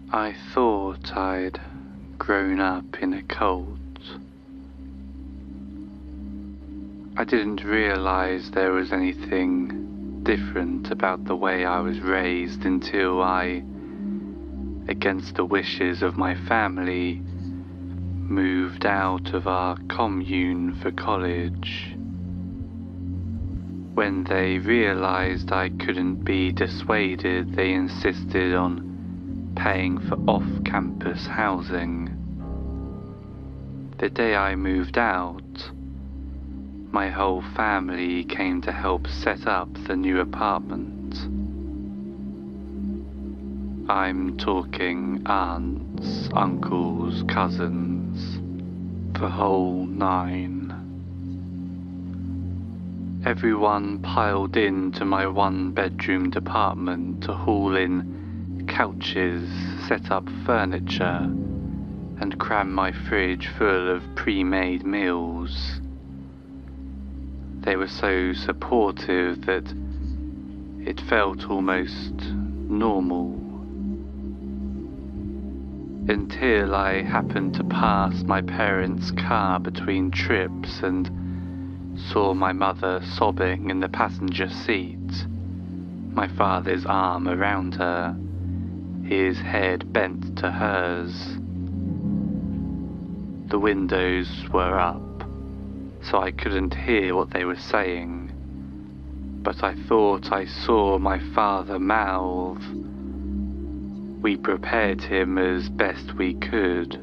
I thought I'd grown up in a cult. I didn't realize there was anything different about the way I was raised until I, against the wishes of my family, moved out of our commune for college. When they realized I couldn't be dissuaded, they insisted on paying for off-campus housing. The day I moved out, my whole family came to help set up the new apartment. I'm talking aunts, uncles, cousins, the whole nine. Everyone piled into my one-bedroomed apartment to haul in couches, set up furniture, and cram my fridge full of pre-made meals. They were so supportive that it felt almost normal. Until I happened to pass my parents' car between trips and saw my mother sobbing in the passenger seat, my father's arm around her, his head bent to hers. The windows were up, so I couldn't hear what they were saying, but I thought I saw my father mouth, "We prepared him as best we could."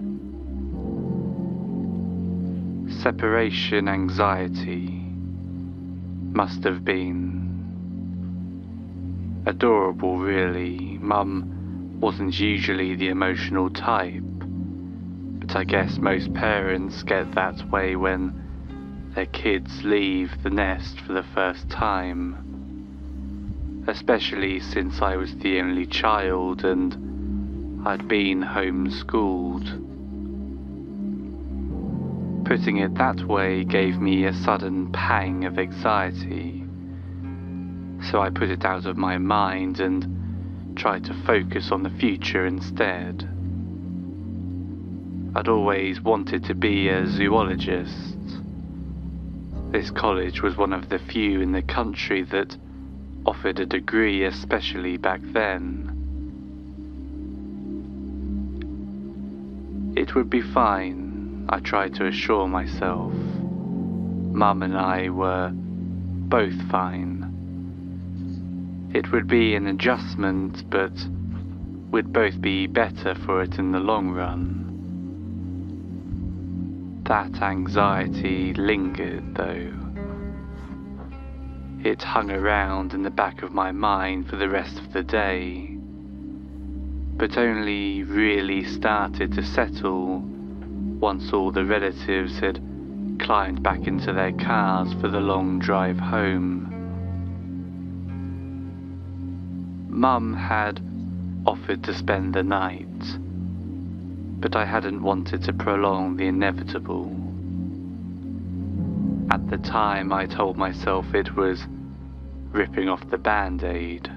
Separation anxiety must have been adorable, really. Mum wasn't usually the emotional type, but I guess most parents get that way when their kids leave the nest for the first time, especially since I was the only child and I'd been homeschooled. Putting it that way gave me a sudden pang of anxiety, so I put it out of my mind and tried to focus on the future instead. I'd always wanted to be a zoologist. This college was one of the few in the country that offered a degree, especially back then. It would be fine, I tried to assure myself. Mum and I were both fine. It would be an adjustment, but we'd both be better for it in the long run. That anxiety lingered, though. It hung around in the back of my mind for the rest of the day, but only really started to settle once all the relatives had climbed back into their cars for the long drive home. Mum had offered to spend the night, but I hadn't wanted to prolong the inevitable. At the time, I told myself it was ripping off the band-aid.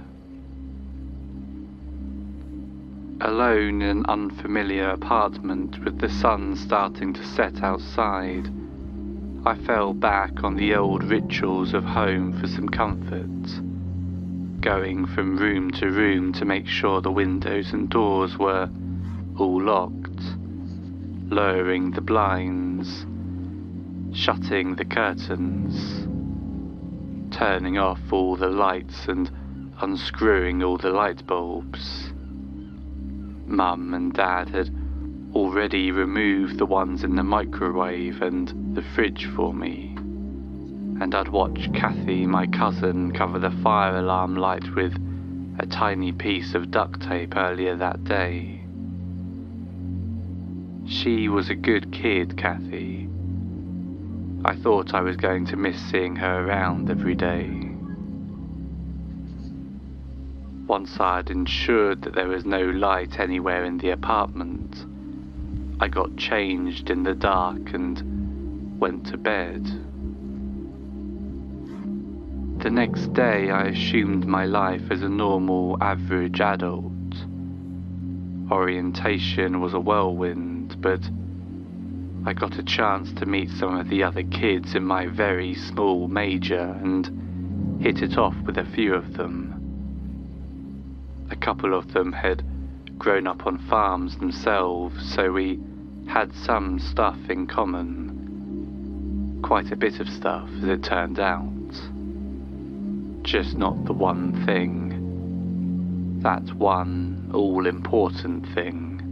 Alone in an unfamiliar apartment with the sun starting to set outside, I fell back on the old rituals of home for some comfort, going from room to room to make sure the windows and doors were all locked, lowering the blinds, shutting the curtains, turning off all the lights and unscrewing all the light bulbs. Mum and Dad had already removed the ones in the microwave and the fridge for me, and I'd watched Kathy, my cousin, cover the fire alarm light with a tiny piece of duct tape earlier that day. She was a good kid, Kathy. I thought I was going to miss seeing her around every day. Once I'd ensured that there was no light anywhere in the apartment, I got changed in the dark and went to bed. The next day I assumed my life as a normal, average adult. Orientation was a whirlwind, but I got a chance to meet some of the other kids in my very small major and hit it off with a few of them. A couple of them had grown up on farms themselves, so we had some stuff in common. Quite a bit of stuff, as it turned out. Just not the one thing. That one all-important thing.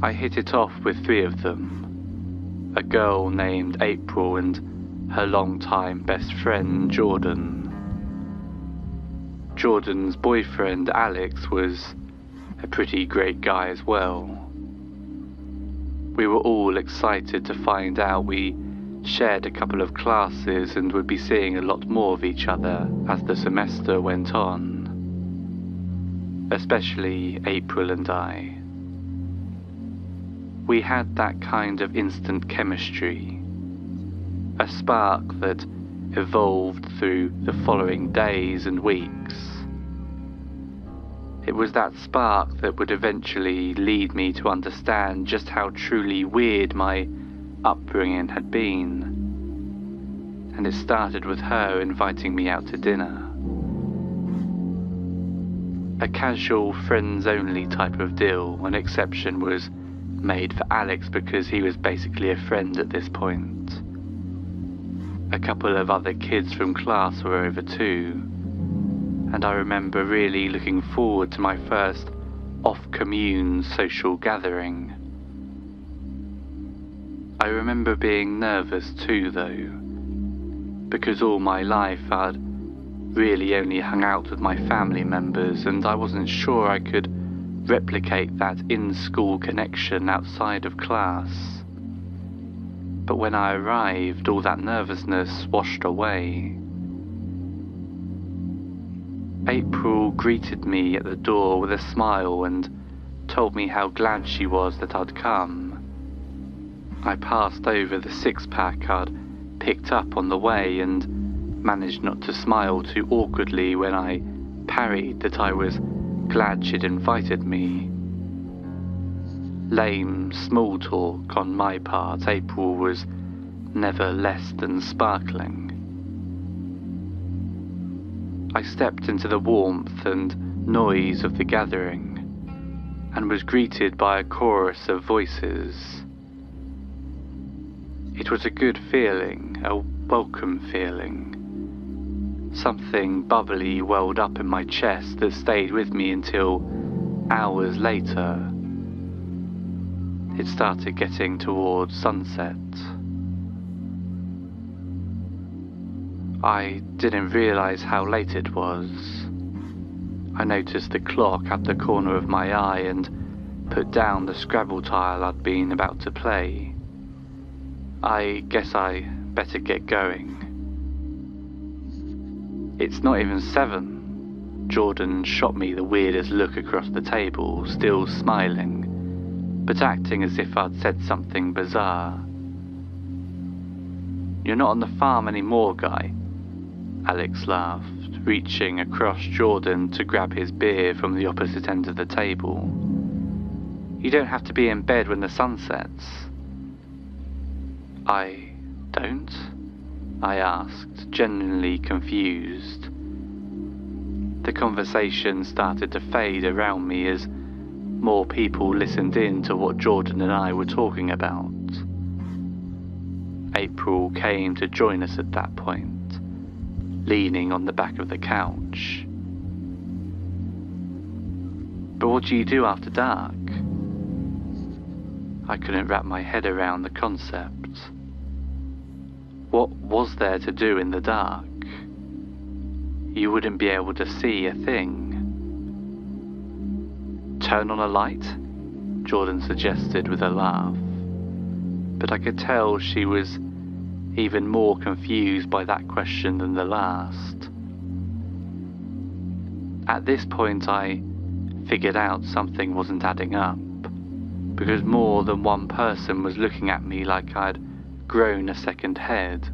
I hit it off with three of them. A girl named April and her longtime best friend Jordan. Jordan's boyfriend Alex was a pretty great guy as well. We were all excited to find out we shared a couple of classes and would be seeing a lot more of each other as the semester went on. Especially April and I. We had that kind of instant chemistry. A spark that evolved through the following days and weeks. It was that spark that would eventually lead me to understand just how truly weird my upbringing had been. And it started with her inviting me out to dinner. A casual friends-only type of deal. An exception was made for Alex because he was basically a friend at this point. A couple of other kids from class were over too, and I remember really looking forward to my first off-commune social gathering. I remember being nervous too though, because all my life I'd really only hung out with my family members and I wasn't sure I could replicate that in-school connection outside of class. But when I arrived, all that nervousness washed away. April greeted me at the door with a smile and told me how glad she was that I'd come. I passed over the six-pack I'd picked up on the way and managed not to smile too awkwardly when I parried that I was glad she'd invited me. Lame small talk on my part, April was never less than sparkling. I stepped into the warmth and noise of the gathering and was greeted by a chorus of voices. It was a good feeling, a welcome feeling. Something bubbly welled up in my chest that stayed with me until hours later. It started getting towards sunset. I didn't realize how late it was. I noticed the clock at the corner of my eye and put down the Scrabble tile I'd been about to play. I guess I better get going. It's not even 7. Jordan shot me the weirdest look across the table, still smiling, but acting as if I'd said something bizarre. "You're not on the farm anymore, guy," Alex laughed, reaching across Jordan to grab his beer from the opposite end of the table. "You don't have to be in bed when the sun sets." "I don't?" I asked, genuinely confused. The conversation started to fade around me as more people listened in to what Jordan and I were talking about. April came to join us at that point, leaning on the back of the couch. "But what do you do after dark?" I couldn't wrap my head around the concept. What was there to do in the dark? You wouldn't be able to see a thing. "Turn on a light?" Jordan suggested with a laugh. But I could tell she was even more confused by that question than the last. At this point I figured out something wasn't adding up, because more than one person was looking at me like I'd grown a second head.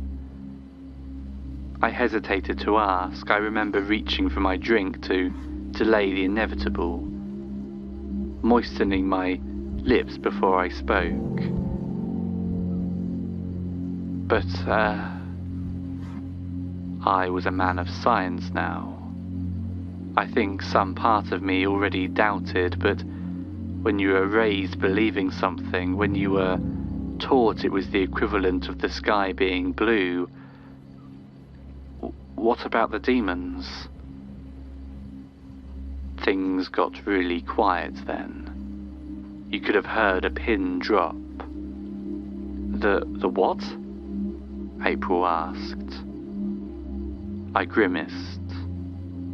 I hesitated to ask. I remember reaching for my drink to delay the inevitable, moistening my lips before I spoke. But, I was a man of science now. I think some part of me already doubted, but when you were raised believing something, when you were taught it was the equivalent of the sky being blue, what about the demons? Things got really quiet then. You could have heard a pin drop. The what? April asked. I grimaced,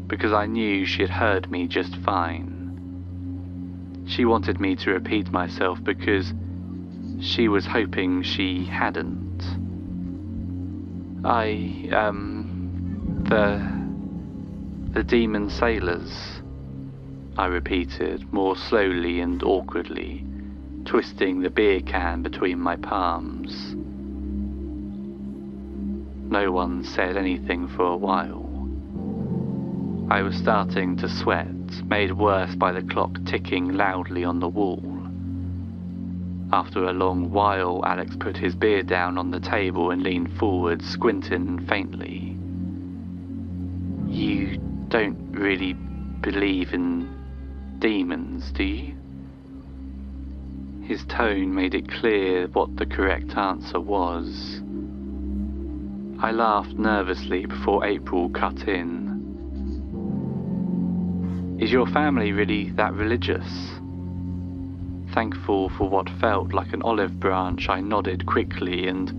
because I knew she had heard me just fine. She wanted me to repeat myself because she was hoping she hadn't. The demon sailors, I repeated, more slowly and awkwardly, twisting the beer can between my palms. No one said anything for a while. I was starting to sweat, made worse by the clock ticking loudly on the wall. After a long while, Alex put his beer down on the table and leaned forward, squinting faintly. You don't really believe in demons, do you? His tone made it clear what the correct answer was. I laughed nervously before April cut in. Is your family really that religious? Thankful for what felt like an olive branch, I nodded quickly and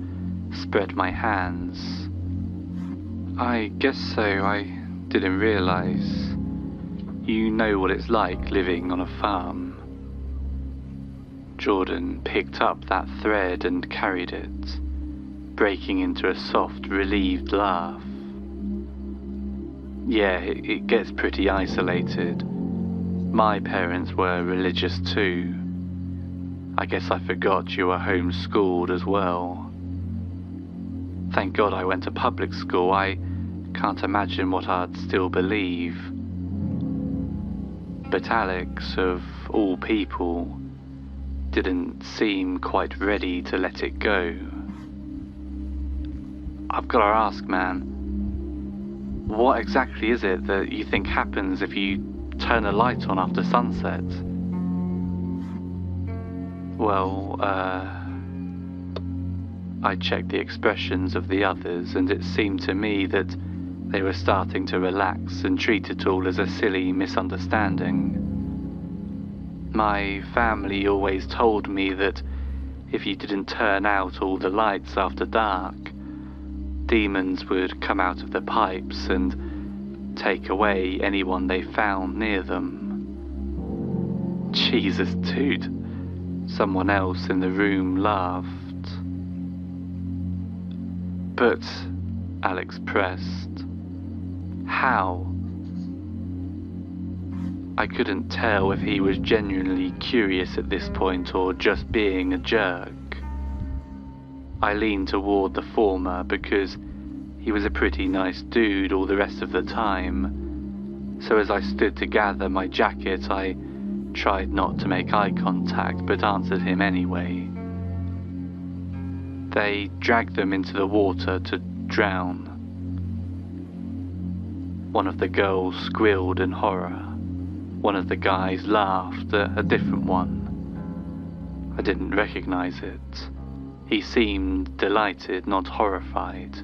spread my hands. I guess so. I didn't realize. You know what it's like living on a farm. Jordan picked up that thread and carried it, breaking into a soft, relieved laugh. Yeah, it gets pretty isolated. My parents were religious too. I guess I forgot you were homeschooled as well. Thank God I went to public school. I can't imagine what I'd still believe. But Alex, of all people, didn't seem quite ready to let it go. I've got to ask, man, what exactly is it that you think happens if you turn a light on after sunset? Well, I checked the expressions of the others, and it seemed to me that they were starting to relax and treat it all as a silly misunderstanding. My family always told me that if you didn't turn out all the lights after dark, demons would come out of the pipes and take away anyone they found near them. Jesus, dude. Someone else in the room laughed. But, Alex pressed, how? I couldn't tell if he was genuinely curious at this point or just being a jerk. I leaned toward the former because he was a pretty nice dude all the rest of the time. So as I stood to gather my jacket, I tried not to make eye contact, but answered him anyway. They dragged them into the water to drown. One of the girls squealed in horror. One of the guys laughed at a different one. I didn't recognize it. He seemed delighted, not horrified.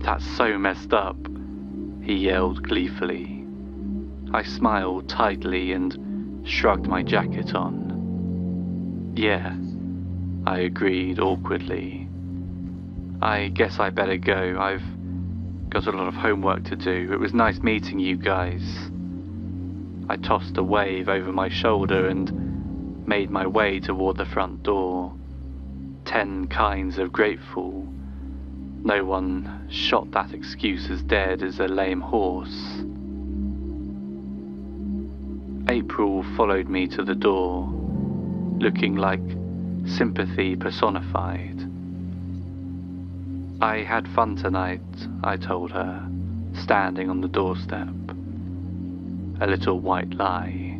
That's so messed up, he yelled gleefully. I smiled tightly and shrugged my jacket on. Yeah, I agreed awkwardly. I guess I better go. I've got a lot of homework to do. It was nice meeting you guys. I tossed a wave over my shoulder and made my way toward the front door. 10 kinds of grateful. No one shot that excuse as dead as a lame horse. April followed me to the door, looking like sympathy personified. I had fun tonight, I told her, standing on the doorstep. a little white lie.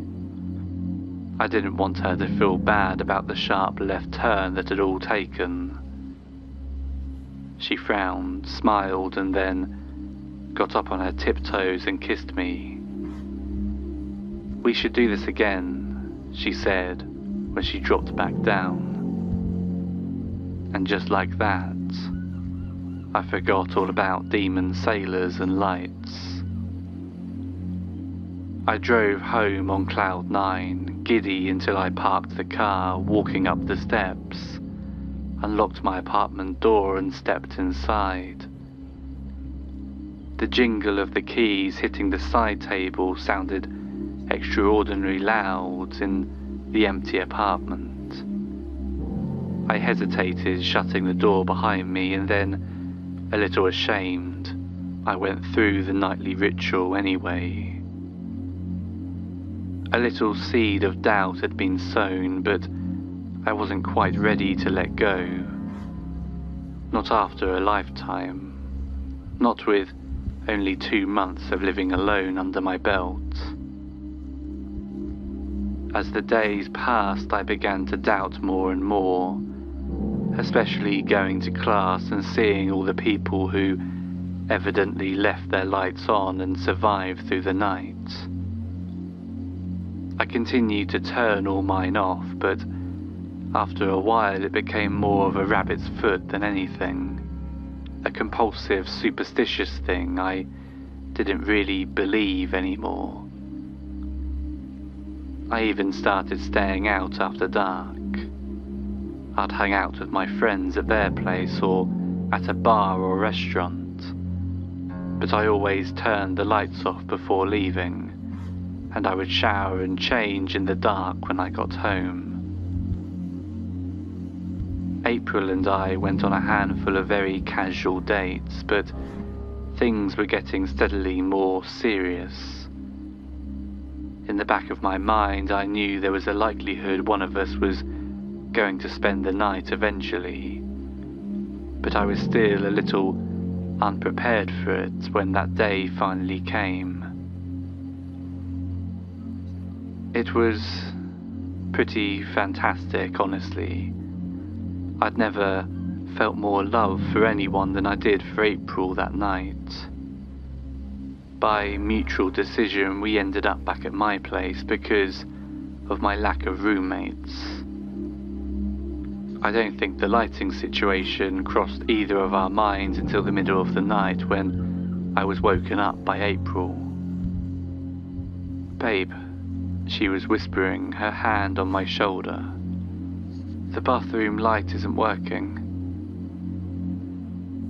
I didn't want her to feel bad about the sharp left turn that had all taken. She frowned, smiled, and then got up on her tiptoes and kissed me. "We should do this again," she said when she dropped back down. And just like that, I forgot all about demon sailors and lights. I drove home on cloud 9, giddy until I parked the car, walking up the steps, unlocked my apartment door and stepped inside. The jingle of the keys hitting the side table sounded extraordinarily loud in the empty apartment. I hesitated, shutting the door behind me, and then, a little ashamed, I went through the nightly ritual anyway. A little seed of doubt had been sown, but I wasn't quite ready to let go. Not after a lifetime. Not with only 2 months of living alone under my belt. As the days passed, I began to doubt more and more, especially going to class and seeing all the people who evidently left their lights on and survived through the night. I continued to turn all mine off, but after a while it became more of a rabbit's foot than anything. A compulsive, superstitious thing I didn't really believe anymore. I even started staying out after dark. I'd hang out with my friends at their place or at a bar or restaurant, but I always turned the lights off before leaving, and I would shower and change in the dark when I got home. April and I went on a handful of very casual dates, but things were getting steadily more serious. In the back of my mind, I knew there was a likelihood one of us was going to spend the night eventually, but I was still a little unprepared for it when that day finally came. It was pretty fantastic, honestly. I'd never felt more love for anyone than I did for April that night. By mutual decision, we ended up back at my place because of my lack of roommates. I don't think the lighting situation crossed either of our minds until the middle of the night when I was woken up by April. "Babe," she was whispering, her hand on my shoulder. "The bathroom light isn't working."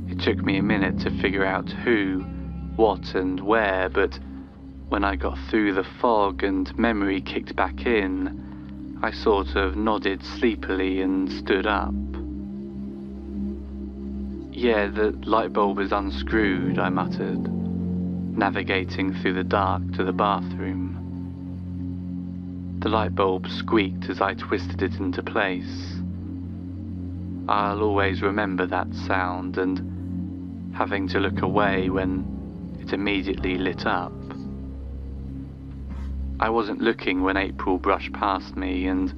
It took me a minute to figure out who, what and where, but when I got through the fog and memory kicked back in, I sort of nodded sleepily and stood up. "Yeah, the light bulb is unscrewed," I muttered, navigating through the dark to the bathroom. The light bulb squeaked as I twisted it into place. I'll always remember that sound and having to look away when it immediately lit up. I wasn't looking when April brushed past me, and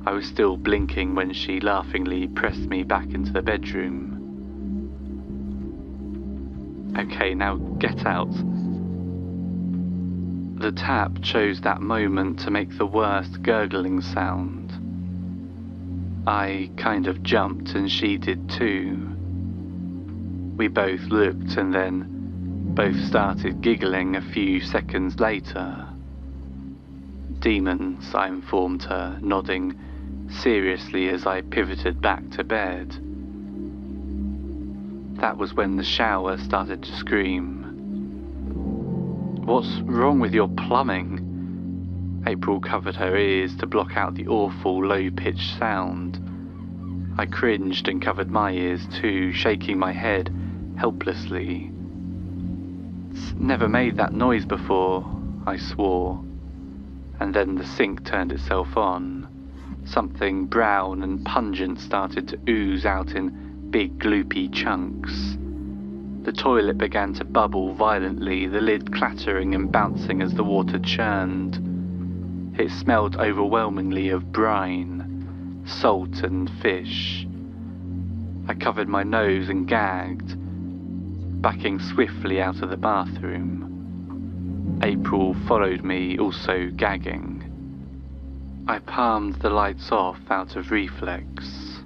I was still blinking when she laughingly pressed me back into the bedroom. "Okay, now get out." The tap chose that moment to make the worst gurgling sound. I kind of jumped and she did too. We both looked and then both started giggling a few seconds later. "Demons," I informed her, nodding seriously as I pivoted back to bed. That was when the shower started to scream. "What's wrong with your plumbing?" April covered her ears to block out the awful low-pitched sound. I cringed and covered my ears too, shaking my head helplessly. "It's never made that noise before," I swore. And then the sink turned itself on. Something brown and pungent started to ooze out in big gloopy chunks. The toilet began to bubble violently, the lid clattering and bouncing as the water churned. It smelled overwhelmingly of brine, salt and fish. I covered my nose and gagged, backing swiftly out of the bathroom. April followed me, also gagging. I palmed the lights off out of reflex.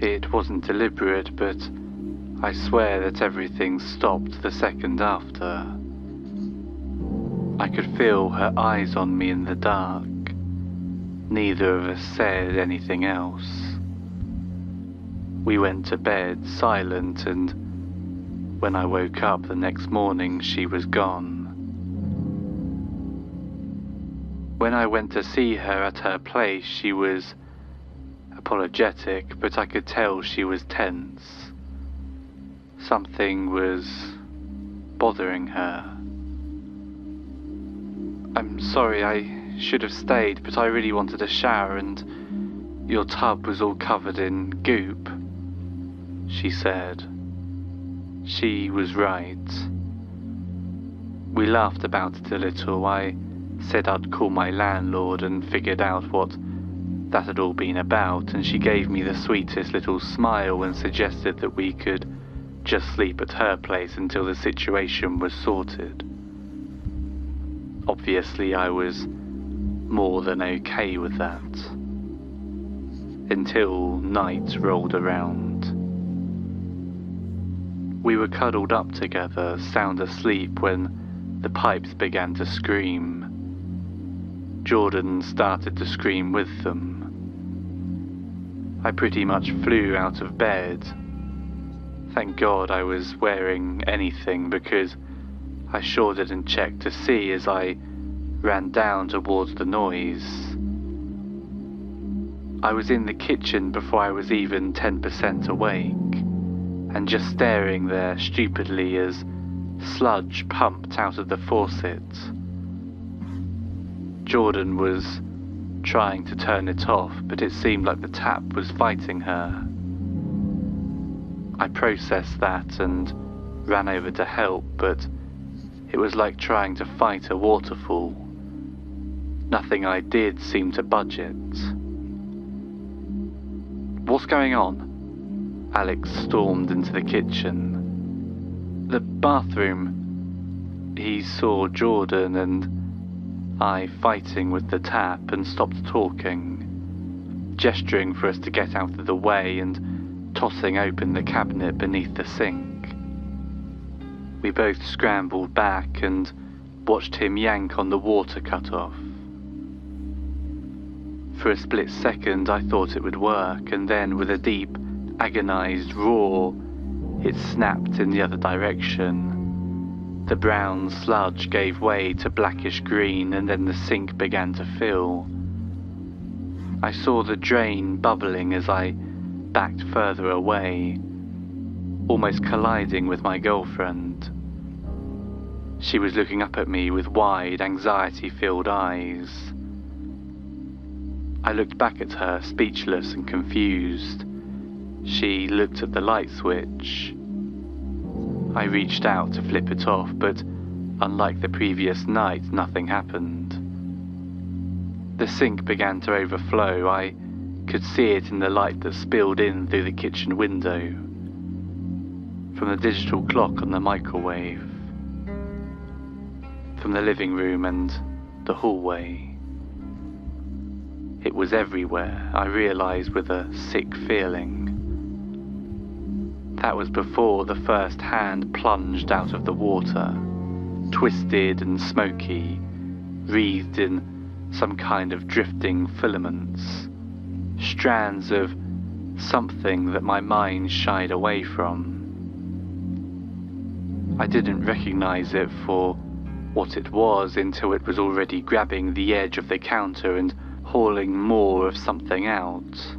It wasn't deliberate, but I swear that everything stopped the second after. I could feel her eyes on me in the dark. Neither of us said anything else. We went to bed silent, and when I woke up the next morning, she was gone. When I went to see her at her place, she was apologetic, but I could tell she was tense. Something was bothering her. "I'm sorry, I should have stayed, but I really wanted a shower and your tub was all covered in goop," she said. She was right. We laughed about it a little. I said I'd call my landlord and figured out what that had all been about, and she gave me the sweetest little smile and suggested that we could just sleep at her place until the situation was sorted. Obviously, I was more than okay with that. Until night rolled around. We were cuddled up together, sound asleep, when the pipes began to scream. Jordan started to scream with them. I pretty much flew out of bed. Thank God I was wearing anything, because I sure didn't check to see as I ran down towards the noise. I was in the kitchen before I was even 10% awake, and just staring there stupidly as sludge pumped out of the faucet. Jordan was trying to turn it off, but it seemed like the tap was fighting her. I processed that and ran over to help, but it was like trying to fight a waterfall. Nothing I did seemed to budge it. "What's going on?" Alex stormed into the kitchen. "The bathroom." He saw Jordan and I fighting with the tap and stopped talking, gesturing for us to get out of the way and tossing open the cabinet beneath the sink. We both scrambled back and watched him yank on the water cutoff. For a split second I thought it would work, and then with a deep, agonized roar, it snapped in the other direction. The brown sludge gave way to blackish green, and then the sink began to fill. I saw the drain bubbling as I backed further away, almost colliding with my girlfriend. She was looking up at me with wide, anxiety-filled eyes. I looked back at her, speechless and confused. She looked at the light switch. I reached out to flip it off, but unlike the previous night, nothing happened. The sink began to overflow. I could see it in the light that spilled in through the kitchen window, from the digital clock on the microwave, from the living room and the hallway. It was everywhere, I realized with a sick feeling. That was before the first hand plunged out of the water, twisted and smoky, wreathed in some kind of drifting filaments, strands of something that my mind shied away from. I didn't recognize it for what it was until it was already grabbing the edge of the counter and hauling more of something out.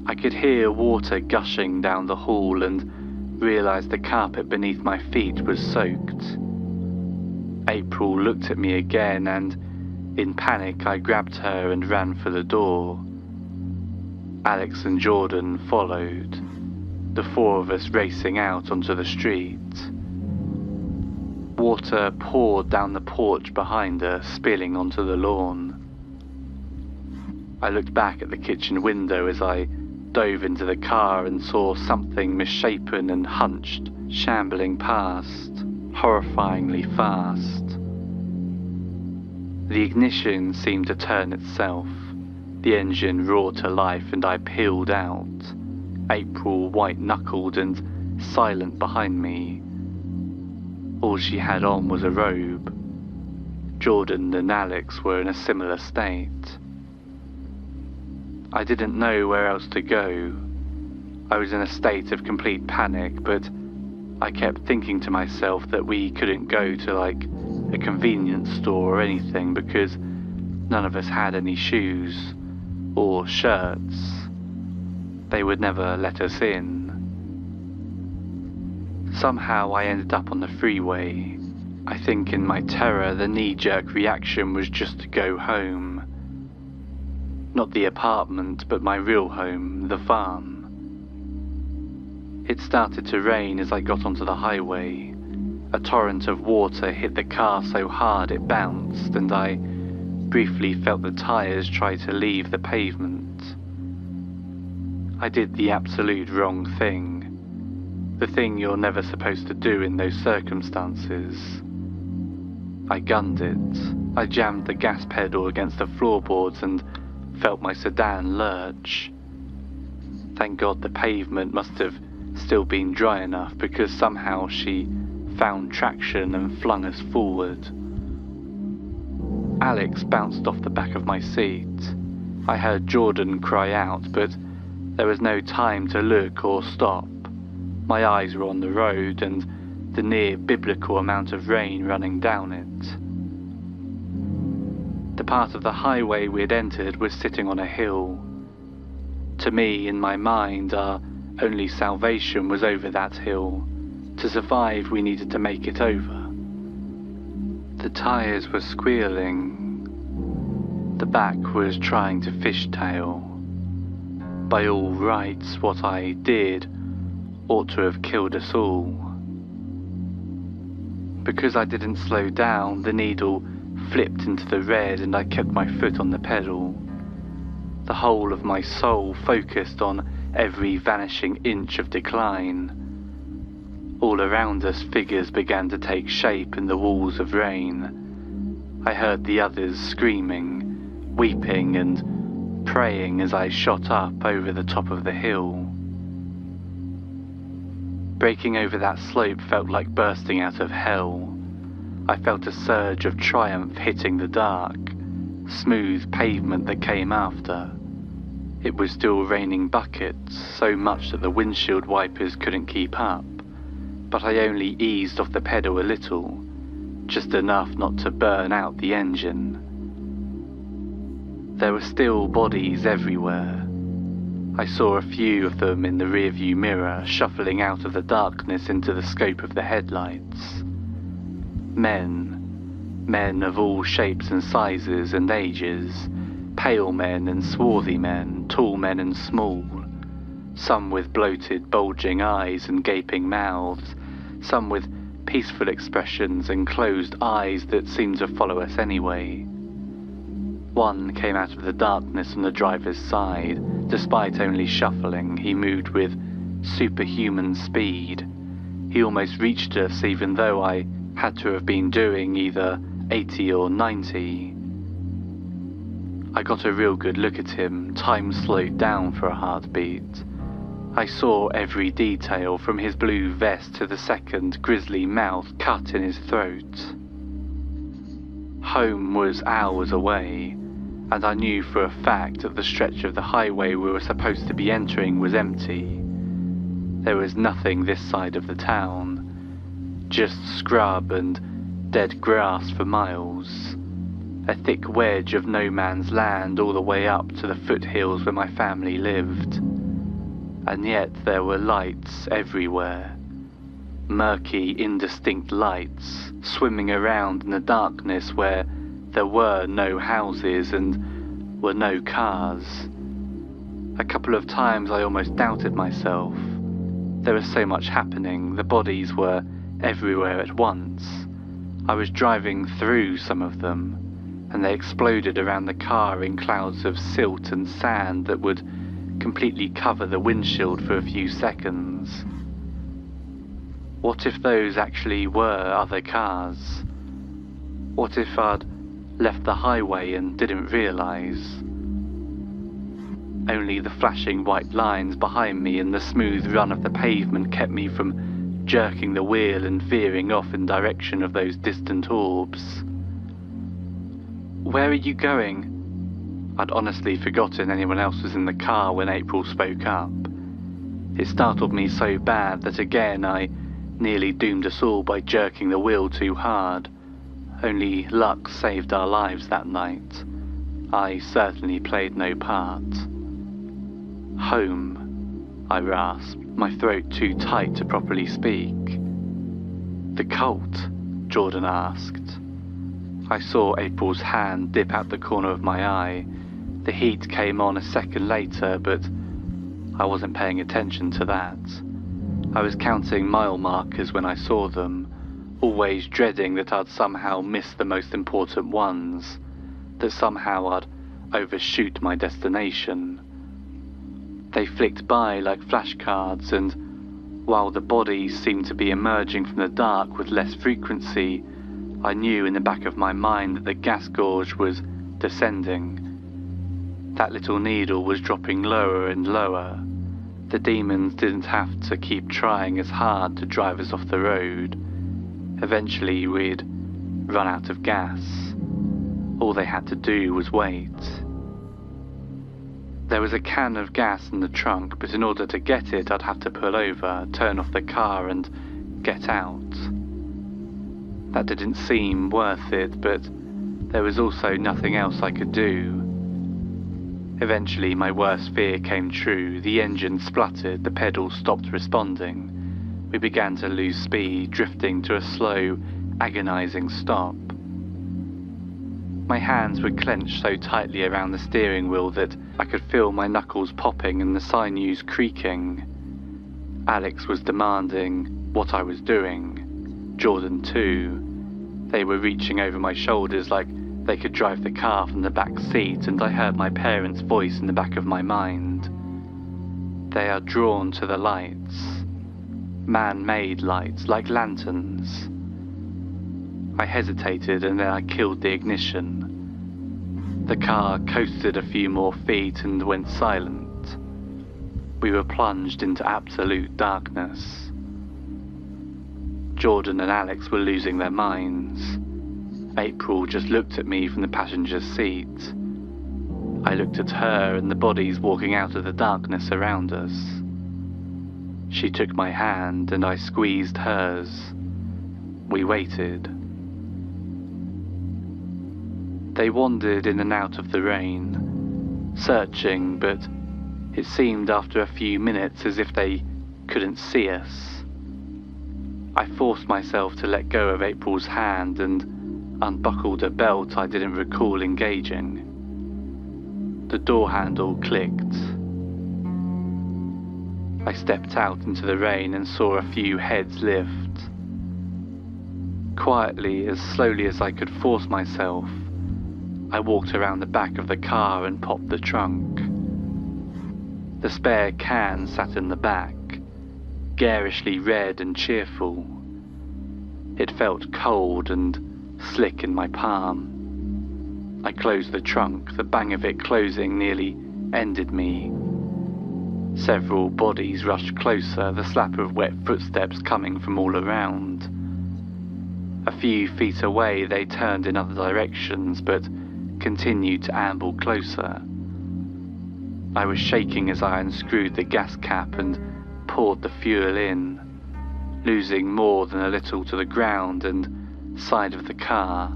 I could hear water gushing down the hall and realized the carpet beneath my feet was soaked. April looked at me again, and in panic I grabbed her and ran for the door. Alex and Jordan followed. the four of us racing out onto the street. Water poured down the porch behind us, spilling onto the lawn. I looked back at the kitchen window as I dove into the car and saw something misshapen and hunched, shambling past, horrifyingly fast. The ignition seemed to turn itself. The engine roared to life and I peeled out, April white-knuckled and silent behind me. All she had on was a robe. Jordan and Alex were in a similar state. I didn't know where else to go. I was in a state of complete panic, but I kept thinking to myself that we couldn't go to like a convenience store or anything because none of us had any shoes or shirts. They would never let us in. Somehow I ended up on the freeway. I think in my terror the knee-jerk reaction was just to go home. Not the apartment, but my real home, the farm. It started to rain as I got onto the highway. A torrent of water hit the car so hard it bounced, and I briefly felt the tires try to leave the pavement. I did the absolute wrong thing. The thing you're never supposed to do in those circumstances. I gunned it. I jammed the gas pedal against the floorboards and felt my sedan lurch. Thank God the pavement must have still been dry enough because somehow she found traction and flung us forward. Alex bounced off the back of my seat. I heard Jordan cry out, but there was no time to look or stop. My eyes were on the road and the near biblical amount of rain running down it. The part of the highway we had entered was sitting on a hill. To me, in my mind, our only salvation was over that hill. To survive, we needed to make it over. The tires were squealing. The back was trying to fishtail. By all rights, what I did ought to have killed us all. Because I didn't slow down, the needle flipped into the red and I kept my foot on the pedal. The whole of my soul focused on every vanishing inch of decline. All around us figures began to take shape in the walls of rain. I heard the others screaming, weeping and praying as I shot up over the top of the hill. Breaking over that slope felt like bursting out of hell. I felt a surge of triumph hitting the dark, smooth pavement that came after. It was still raining buckets, so much that the windshield wipers couldn't keep up, but I only eased off the pedal a little, just enough not to burn out the engine. There were still bodies everywhere. I saw a few of them in the rearview mirror, shuffling out of the darkness into the scope of the headlights. Men of all shapes and sizes and ages, pale men and swarthy men, tall men and small, some with bloated, bulging eyes and gaping mouths, some with peaceful expressions and closed eyes that seemed to follow us anyway. One came out of the darkness on the driver's side. Despite only shuffling, he moved with superhuman speed. He almost reached us even though I had to have been doing either 80 or 90. I got a real good look at him. Time slowed down for a heartbeat. I saw every detail, from his blue vest to the second grisly mouth cut in his throat. Home was hours away, and I knew for a fact that the stretch of the highway we were supposed to be entering was empty. There was nothing this side of the town, just scrub and dead grass for miles, a thick wedge of no man's land all the way up to the foothills where my family lived. And yet there were lights everywhere, murky, indistinct lights swimming around in the darkness where there were no houses and were no cars. A couple of times I almost doubted myself. There was so much happening, the bodies were everywhere at once. I was driving through some of them, and they exploded around the car in clouds of silt and sand that would completely cover the windshield for a few seconds. What if those actually were other cars? What if I'd left the highway and didn't realise? Only the flashing white lines behind me and the smooth run of the pavement kept me from jerking the wheel and veering off in direction of those distant orbs. "Where are you going?" I'd honestly forgotten anyone else was in the car when April spoke up. It startled me so bad that again I nearly doomed us all by jerking the wheel too hard. Only luck saved our lives that night. I certainly played no part. "Home," I rasped, my throat too tight to properly speak. "The cult?" Jordan asked. I saw April's hand dip out the corner of my eye. The heat came on a second later, but I wasn't paying attention to that. I was counting mile markers when I saw them, always dreading that I'd somehow miss the most important ones, that somehow I'd overshoot my destination. They flicked by like flashcards, and while the bodies seemed to be emerging from the dark with less frequency, I knew in the back of my mind that the gas gauge was descending. That little needle was dropping lower and lower. The demons didn't have to keep trying as hard to drive us off the road. Eventually we'd run out of gas. All they had to do was wait. There was a can of gas in the trunk, but in order to get it I'd have to pull over, turn off the car and get out. That didn't seem worth it, but there was also nothing else I could do. Eventually my worst fear came true. The engine spluttered, the pedals stopped responding. We began to lose speed, drifting to a slow, agonizing stop. My hands were clenched so tightly around the steering wheel that I could feel my knuckles popping and the sinews creaking. Alex was demanding what I was doing. Jordan too. They were reaching over my shoulders like they could drive the car from the back seat, and I heard my parents' voice in the back of my mind. They are drawn to the lights. Man-made lights, like lanterns. I hesitated and then I killed the ignition. The car coasted a few more feet and went silent. We were plunged into absolute darkness. Jordan and Alex were losing their minds. April just looked at me from the passenger's seat. I looked at her and the bodies walking out of the darkness around us. She took my hand and I squeezed hers. We waited. They wandered in and out of the rain, searching, but it seemed after a few minutes as if they couldn't see us. I forced myself to let go of April's hand and unbuckled a belt I didn't recall engaging. The door handle clicked. I stepped out into the rain and saw a few heads lift. Quietly, as slowly as I could force myself, I walked around the back of the car and popped the trunk. The spare can sat in the back, garishly red and cheerful. It felt cold and slick in my palm. I closed the trunk. The bang of it closing nearly ended me. Several bodies rushed closer, the slap of wet footsteps coming from all around. A few feet away they turned in other directions, but continued to amble closer. I was shaking as I unscrewed the gas cap and poured the fuel in, losing more than a little to the ground and side of the car,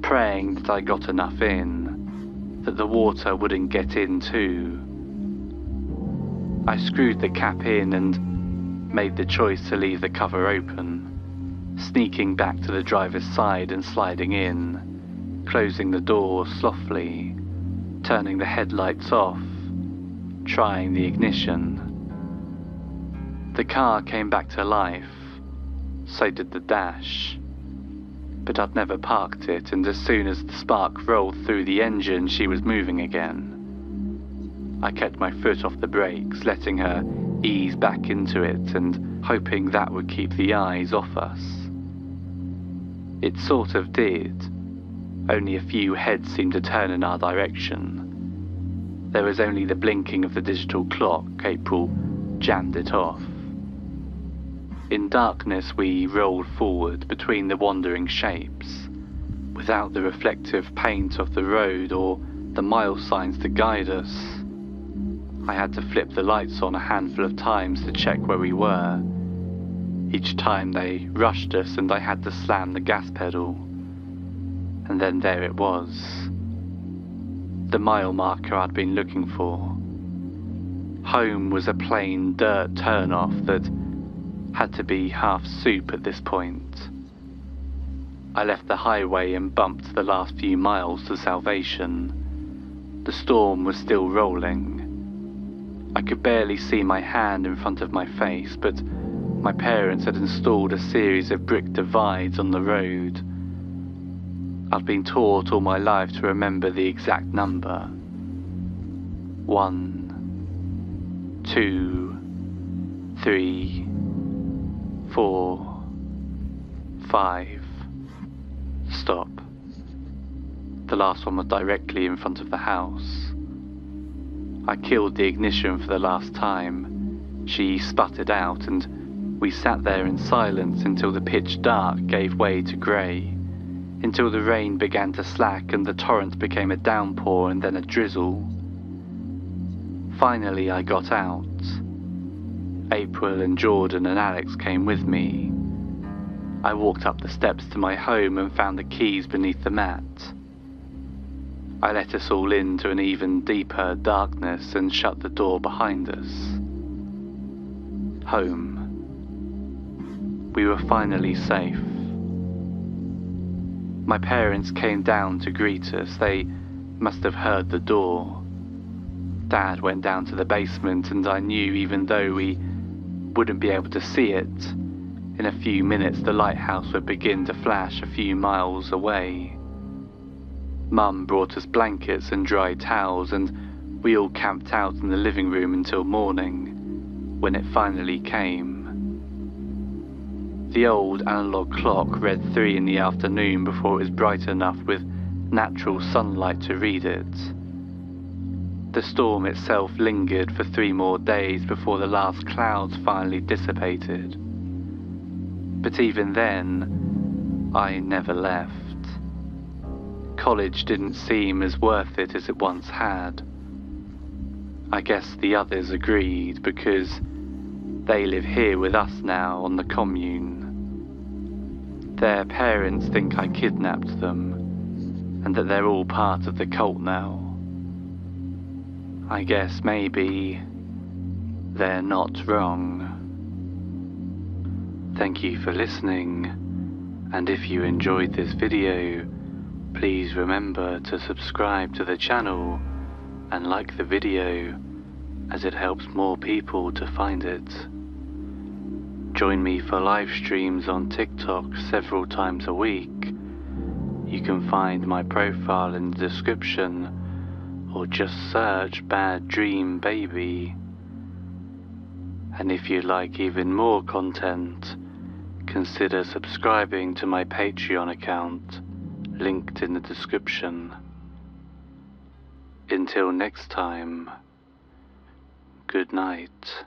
praying that I got enough in, that the water wouldn't get in too. I screwed the cap in and made the choice to leave the cover open, sneaking back to the driver's side and sliding in, closing the door softly, turning the headlights off, trying the ignition. The car came back to life, so did the dash. But I'd never parked it, and as soon as the spark rolled through the engine, she was moving again. I kept my foot off the brakes, letting her ease back into it and hoping that would keep the eyes off us. It sort of did. Only a few heads seemed to turn in our direction. There was only the blinking of the digital clock. April jammed it off. In darkness we rolled forward between the wandering shapes, without the reflective paint of the road or the mile signs to guide us. I had to flip the lights on a handful of times to check where we were. Each time they rushed us and I had to slam the gas pedal. And then there it was. The mile marker I'd been looking for. Home was a plain dirt turnoff that had to be half soup at this point. I left the highway and bumped the last few miles to salvation. The storm was still rolling. I could barely see my hand in front of my face, but my parents had installed a series of brick divides on the road. I'd been taught all my life to remember the exact number. 1, 2, 3, 4, 5. Stop. The last one was directly in front of the house. I killed the ignition for the last time. She sputtered out and we sat there in silence until the pitch dark gave way to grey, until the rain began to slack and the torrent became a downpour and then a drizzle. Finally I got out. April and Jordan and Alex came with me. I walked up the steps to my home and found the keys beneath the mat. I let us all into an even deeper darkness and shut the door behind us. Home. We were finally safe. My parents came down to greet us. They must have heard the door. Dad went down to the basement and I knew, even though we wouldn't be able to see it, in a few minutes the lighthouse would begin to flash a few miles away. Mum brought us blankets and dry towels and we all camped out in the living room until morning, when it finally came. The old analog clock read 3 in the afternoon before it was bright enough with natural sunlight to read it. The storm itself lingered for 3 more days before the last clouds finally dissipated. But even then, I never left. College didn't seem as worth it as it once had. I guess the others agreed because they live here with us now on the commune. Their parents think I kidnapped them and that they're all part of the cult now. I guess maybe they're not wrong. Thank you for listening, and if you enjoyed this video, please remember to subscribe to the channel and like the video, as it helps more people to find it. Join me for live streams on TikTok several times a week. You can find my profile in the description, or just search Bad Dream Baby. And if you'd like even more content, consider subscribing to my Patreon account, linked in the description. Until next time, good night.